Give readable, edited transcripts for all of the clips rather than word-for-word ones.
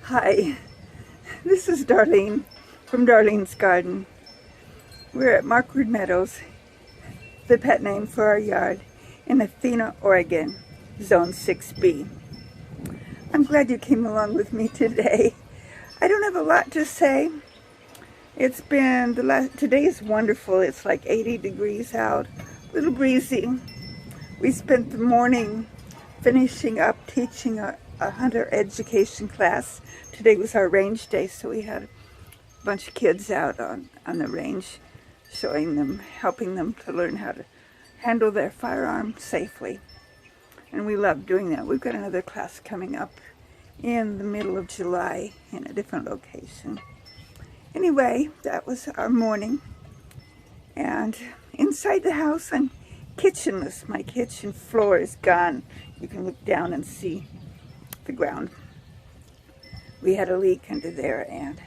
Hi, this is Darlene from Darlene's Garden. We're at Markwood Meadows, the pet name for our yard, in Athena, Oregon, Zone 6B. I'm glad you came along with me today. I don't have a lot to say. It's been, today is wonderful. It's like 80 degrees out, a little breezy. We spent the morning finishing up teaching a hunter education class. Today was our range day, so we had a bunch of kids out on the range, showing them, helping them to learn how to handle their firearm safely. And we love doing that. We've got another class coming up in the middle of July in a different location. Anyway, that was our morning. And inside the house, I'm kitchenless. My kitchen floor is gone. You can look down and see the ground. We had a leak under there, and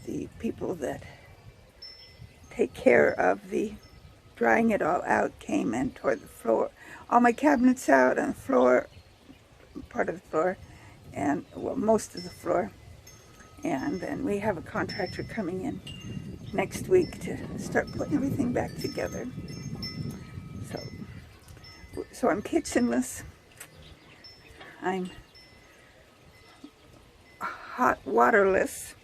the people that take care of the drying it all out came and tore the floor, all my cabinets out on the floor, part of the floor, and well, most of the floor. And then we have a contractor coming in next week to start putting everything back together. So I'm kitchenless. I'm hot waterless.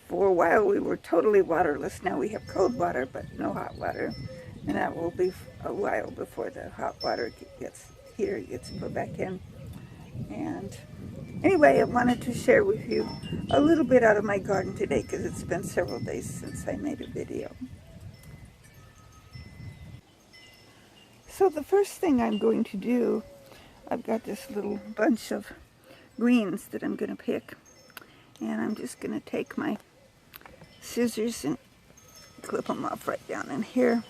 For a while we were totally waterless. Now we have cold water, but no hot water. And that will be a while before the hot water heater gets put back in. And anyway, I wanted to share with you a little bit out of my garden today because it's been several days since I made a video. So the first thing I'm going to do, I've got this little bunch of greens that I'm going to pick. And I'm just going to take my scissors and clip them off right down in here.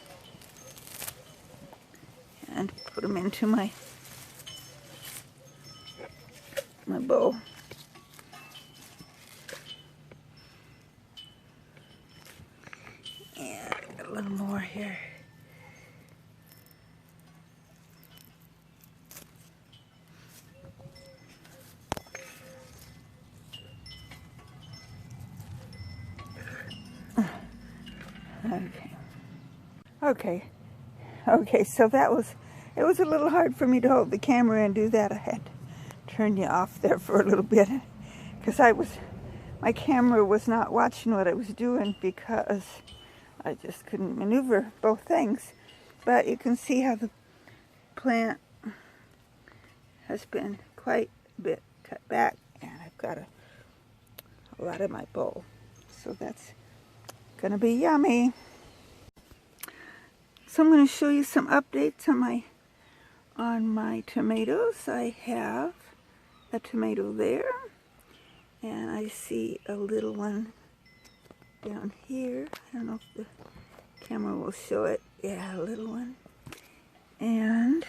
And put them into my bowl. And a little more here. Okay, so it was a little hard for me to hold the camera and do that. I had to turn you off there for a little bit because my camera was not watching what I was doing because I just couldn't maneuver both things. But you can see how the plant has been quite a bit cut back, and I've got a lot in my bowl. So that's gonna be yummy. So I'm going to show you some updates on my tomatoes. I have a tomato there, and I see a little one down here. I don't know if the camera will show it. Yeah, a little one. And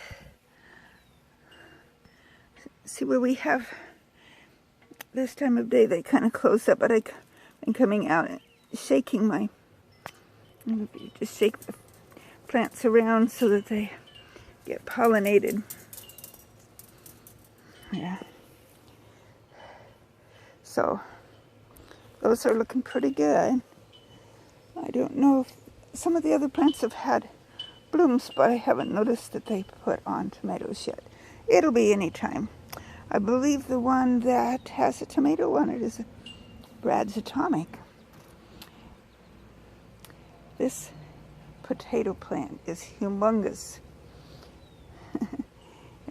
see where we have this time of day they kind of close up, but I've been coming out and shaking just shake the plants around so that they get pollinated. Yeah. So those are looking pretty good. I don't know if some of the other plants have had blooms, but I haven't noticed that they put on tomatoes yet. It'll be any time. I believe the one that has a tomato on it is a Brad's Atomic. This potato plant is humongous.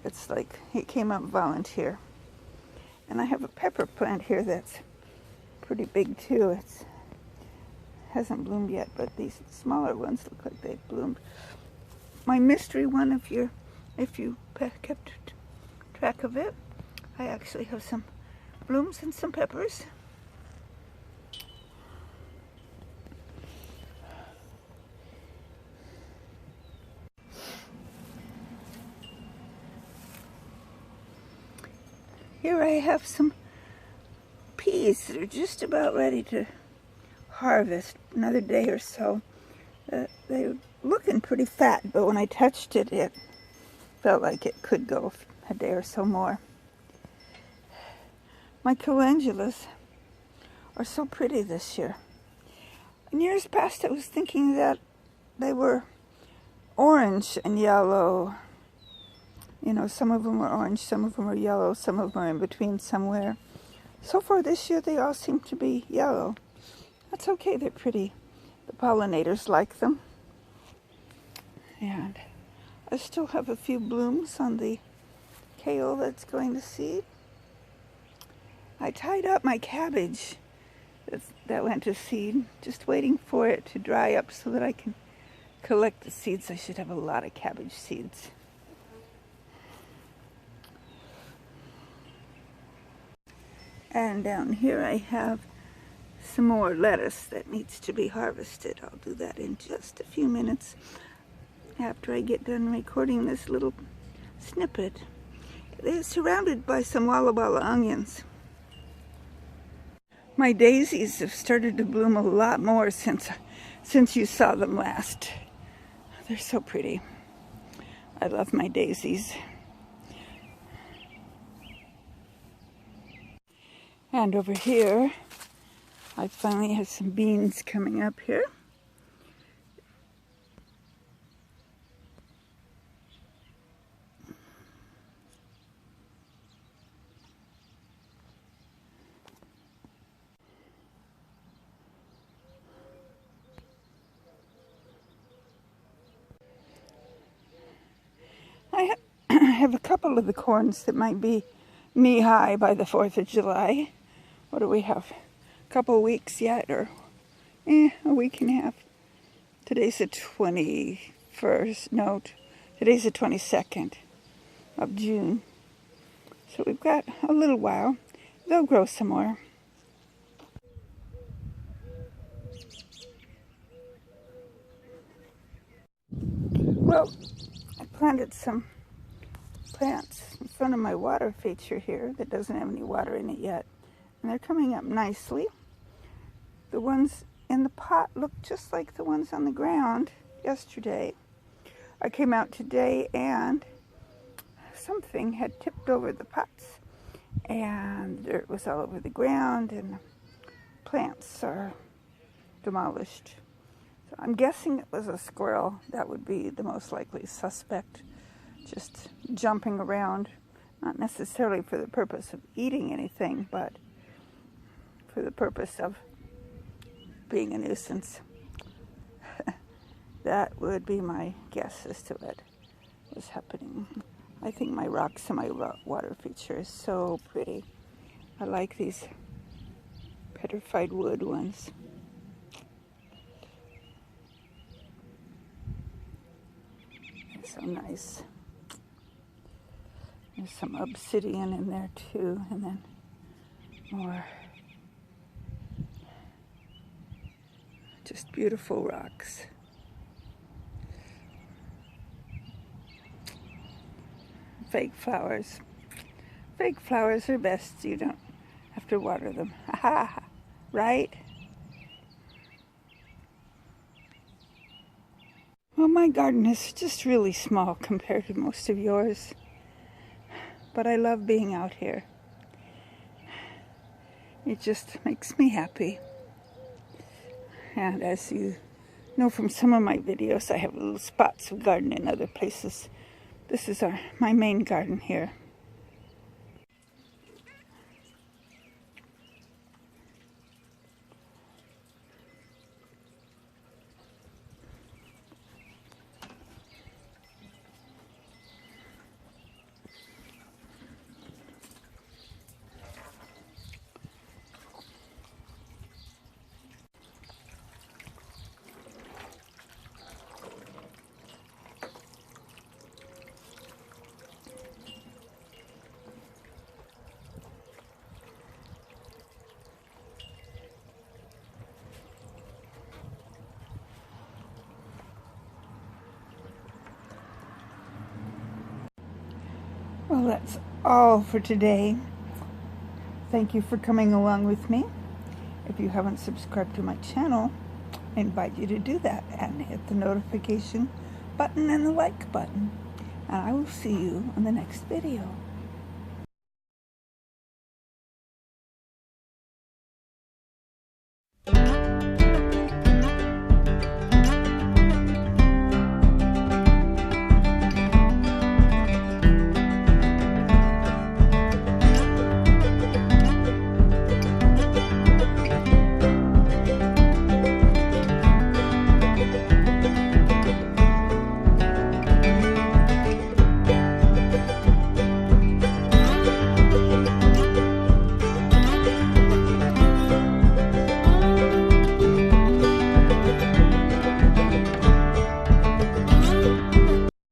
It's like it came up volunteer. And I have a pepper plant here that's pretty big too. It hasn't bloomed yet, but these smaller ones look like they've bloomed. My mystery one, if you kept track of it, I actually have some blooms and some peppers. Here I have some peas that are just about ready to harvest. Another day or so. They're looking pretty fat, but when I touched it, it felt like it could go a day or so more. My calendulas are so pretty this year. In years past, I was thinking that they were orange and yellow. You know, some of them were orange, some of them were yellow, some of them are in between somewhere. So far this year, they all seem to be yellow. That's okay, they're pretty. The pollinators like them. And I still have a few blooms on the kale that's going to seed. I tied up my cabbage that went to seed, just waiting for it to dry up so that I can collect the seeds. I should have a lot of cabbage seeds. And down here I have some more lettuce that needs to be harvested. I'll do that in just a few minutes after I get done recording this little snippet. They're surrounded by some Walla Walla onions. My daisies have started to bloom a lot more since you saw them last. They're so pretty. I love my daisies. And over here, I finally have some beans coming up here. I have a couple of the corns that might be knee-high by the 4th of July. What do we have? A couple of weeks yet, or a week and a half. Today's the 21st, no, today's the 22nd of June. So we've got a little while. They'll grow some more. Well, I planted some plants in front of my water feature here that doesn't have any water in it yet. And they're coming up nicely. The ones in the pot look just like the ones on the ground yesterday. I came out today and something had tipped over the pots and dirt was all over the ground and plants are demolished. So I'm guessing it was a squirrel. That would be the most likely suspect, just jumping around, not necessarily for the purpose of eating anything, but for the purpose of being a nuisance. That would be my guess as to what was happening. I think my rocks and my water feature is so pretty. I like these petrified wood ones. They're so nice. There's some obsidian in there too, and then more just beautiful rocks. Fake flowers. Fake flowers are best. You don't have to water them. Ha, right? Well, my garden is just really small compared to most of yours. But I love being out here. It just makes me happy. And as you know from some of my videos, I have little spots of garden in other places. This is my main garden here. Well, that's all for today. Thank you for coming along with me. If you haven't subscribed to my channel, I invite you to do that and hit the notification button and the like button. And I will see you on the next video.